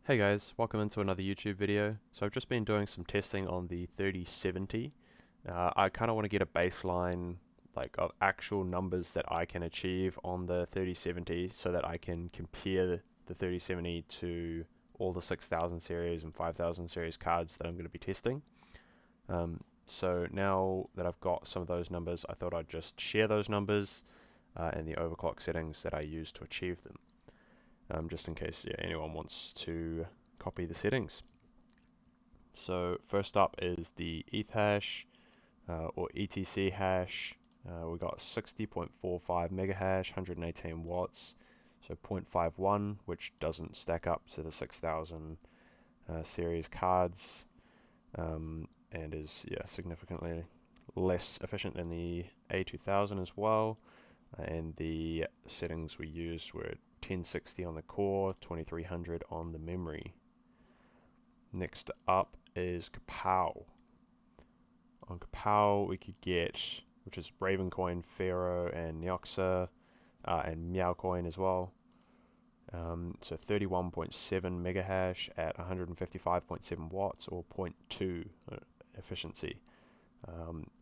Hey guys, welcome into another YouTube video. So I've just been doing some testing on the 3070. I kind of want to get a baseline of actual numbers that I can achieve on the 3070 so that I can compare the 3070 to all the 6000 series and 5000 series cards that I'm going to be testing. So now that I've got some of those numbers, I thought I'd just share those numbers and the overclock settings that I use to achieve them. Just in case anyone wants to copy the settings. So first up is the ETH hash or ETC hash. We got 60.45 mega hash, 118 watts, so 0.51, which doesn't stack up to the 6000 series cards, and is significantly less efficient than the A2000 as well. And the settings we used were 1060 on the core, 2300 on the memory. Next up is Kapow. On Kapow we could get, which is Ravencoin, Pharaoh, and Nyoxa, and Meowcoin as well. So 31.7 mega hash at 155.7 watts or 0.2 efficiency.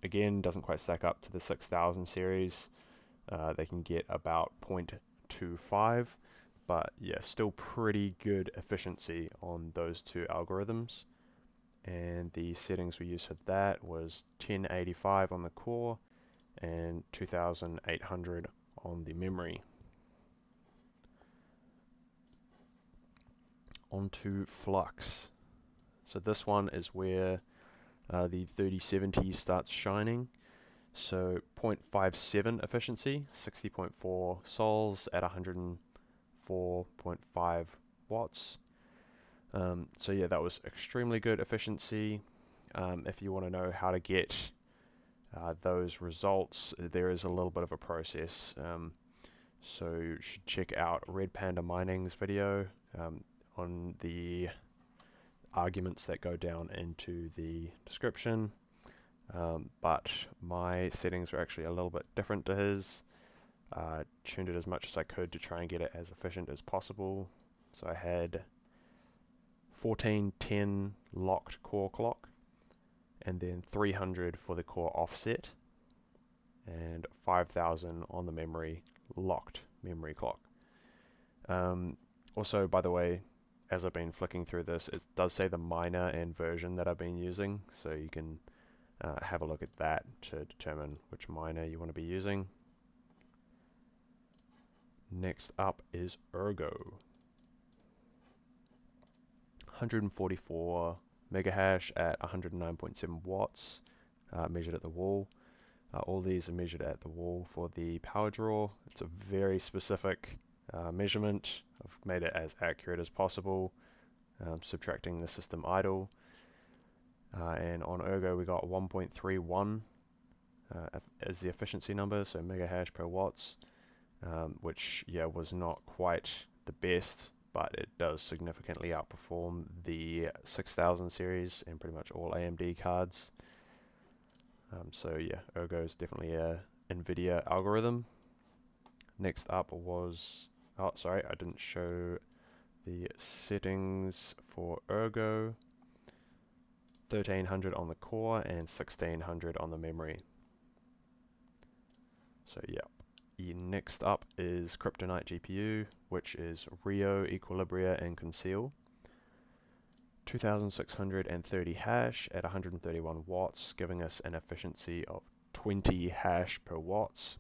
Again, doesn't quite stack up to the 6000 series. They can get about 0.25, but yeah, still pretty good efficiency on those two algorithms. And the settings we used for that was 1085 on the core and 2800 on the memory. Onto Flux. So this one is where the 3070 starts shining. So 0.57 efficiency, 60.4 sols at 104.5 watts. So yeah, that was extremely good efficiency. If you want to know how to get those results, there is a little bit of a process. So you should check out Red Panda Mining's video on the arguments that go down into the description. But my settings were actually a little bit different to his. Tuned it as much as I could to try and get it as efficient as possible. So I had 1410 locked core clock, and then 300 for the core offset, and 5000 on the memory locked memory clock. Also, by the way, as I've been flicking through this, it does say the miner and version that I've been using, so you can have a look at that to determine which miner you want to be using. Next up is Ergo. 144 mega hash at 109.7 watts, measured at the wall. All these are measured at the wall for the power draw. It's a very specific measurement. I've made it as accurate as possible, subtracting the system idle. And on Ergo we got 1.31 as the efficiency number, so mega hash per watts, which was not quite the best, but it does significantly outperform the 6000 series and pretty much all AMD cards. So yeah, Ergo is definitely a NVIDIA algorithm. Next up was, oh sorry, I didn't show the settings for Ergo. 1300 on the core and 1600 on the memory. So yeah. Next up is Kryptonite GPU, which is RYO, Equilibria, and Conceal. 2630 hash at 131 watts, giving us an efficiency of 20 hash per watts,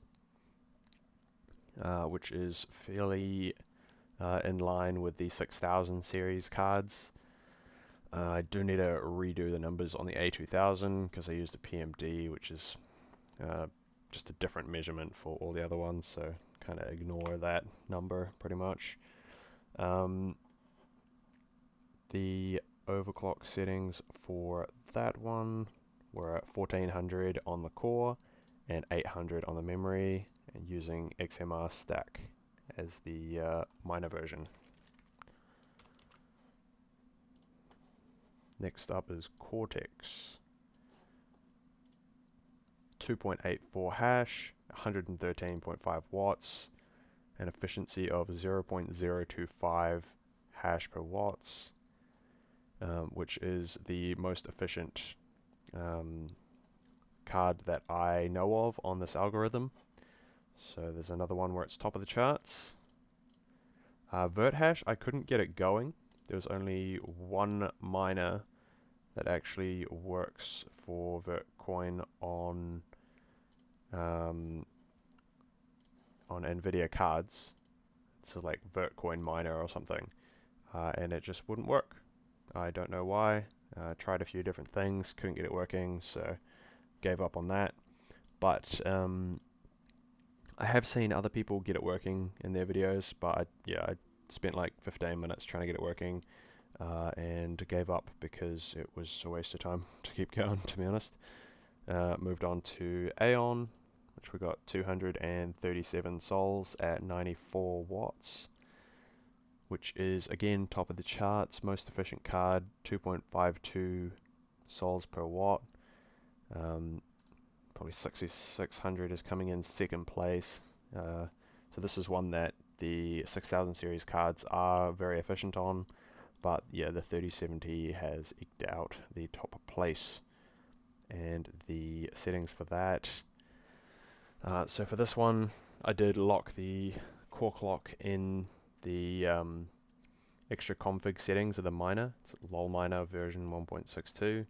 which is fairly in line with the 6000 series cards. I do need to redo the numbers on the A2000 because I used a PMD, which is just a different measurement for all the other ones, so kind of ignore that number pretty much. The overclock settings for that one were at 1400 on the core and 800 on the memory, and using XMR stack as the miner version. Next up is Cortex. 2.84 hash, 113.5 watts, an efficiency of 0.025 hash per watts, which is the most efficient card that I know of on this algorithm. So there's another one where it's top of the charts. Vert hash, I couldn't get it going. There was only one miner that actually works for Vertcoin on Nvidia cards. It's like Vertcoin miner or something, and it just wouldn't work. I don't know why. Tried a few different things, couldn't get it working, so gave up on that. But I have seen other people get it working in their videos, but I spent like 15 minutes trying to get it working, and gave up because it was a waste of time to keep going, to be honest. Moved on to Aion, which we got 237 sols at 94 watts, which is again top of the charts, most efficient card, 2.52 sols per watt. Probably 6600 is coming in second place. So this is one that the 6000 series cards are very efficient on, but yeah, the 3070 has eked out the top place. And the settings for that. So for this one, I did lock the core clock in the extra config settings of the miner. It's LOL miner version 1.62.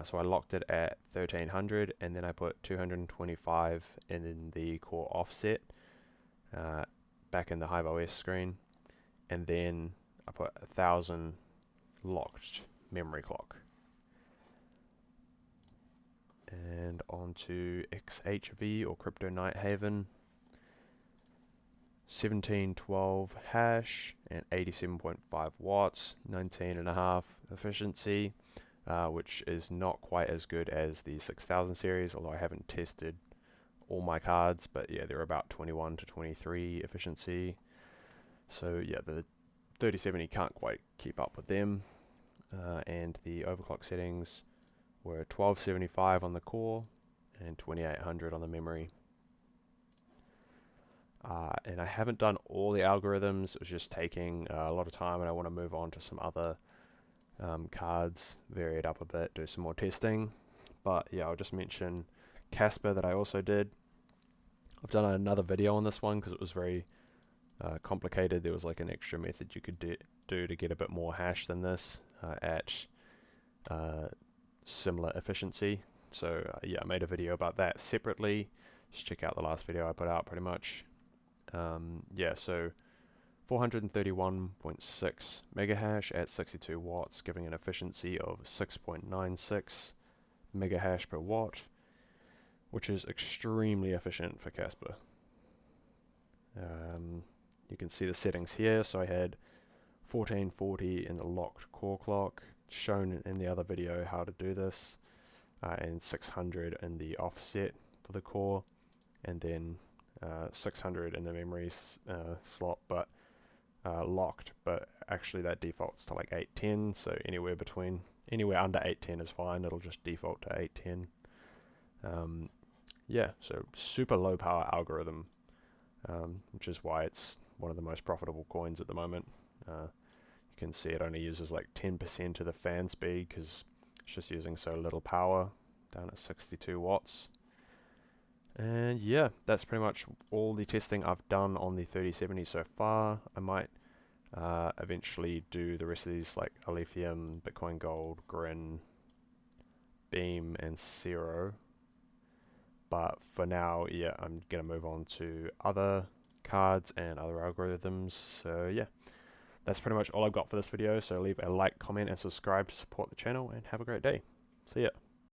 So I locked it at 1300, and then I put 225 in the core offset back in the HiveOS screen, and then I put 1000 locked memory clock. And on to XHV or Crypto Night Haven, 1712 hash and 87.5 watts, 19.5 efficiency, which is not quite as good as the 6000 series, although I haven't tested all my cards, but yeah, they're about 21 to 23 efficiency. So yeah, the 3070 can't quite keep up with them. And the overclock settings were 1275 on the core and 2800 on the memory. And I haven't done all the algorithms. It was just taking a lot of time, and I want to move on to some other cards, vary it up a bit, do some more testing. But yeah, I'll just mention Kaspa that I also did. I've done another video on this one because it was very complicated. There was like an extra method you could do to get a bit more hash than this at similar efficiency. So yeah, I made a video about that separately. Just check out the last video I put out pretty much. Yeah, so 431.6 megahash at 62 watts, giving an efficiency of 6.96 megahash per watt, which is extremely efficient for Kaspa. You can see the settings here. So I had 1440 in the locked core clock, shown in the other video how to do this, and 600 in the offset for the core, and then 600 in the memory slot, but locked, but actually that defaults to like 810, so anywhere under 810 is fine. It'll just default to 810. Yeah, so super low power algorithm, which is why it's one of the most profitable coins at the moment. You can see it only uses like 10% of the fan speed because it's just using so little power, down at 62 watts. And yeah, that's pretty much all the testing I've done on the 3070 so far. I might eventually do the rest of these, like Alephium, Bitcoin Gold, Grin, Beam, and Zero. But for now, yeah, I'm going to move on to other cards and other algorithms. So yeah, that's pretty much all I've got for this video. So leave a like, comment, and subscribe to support the channel, and have a great day. See ya.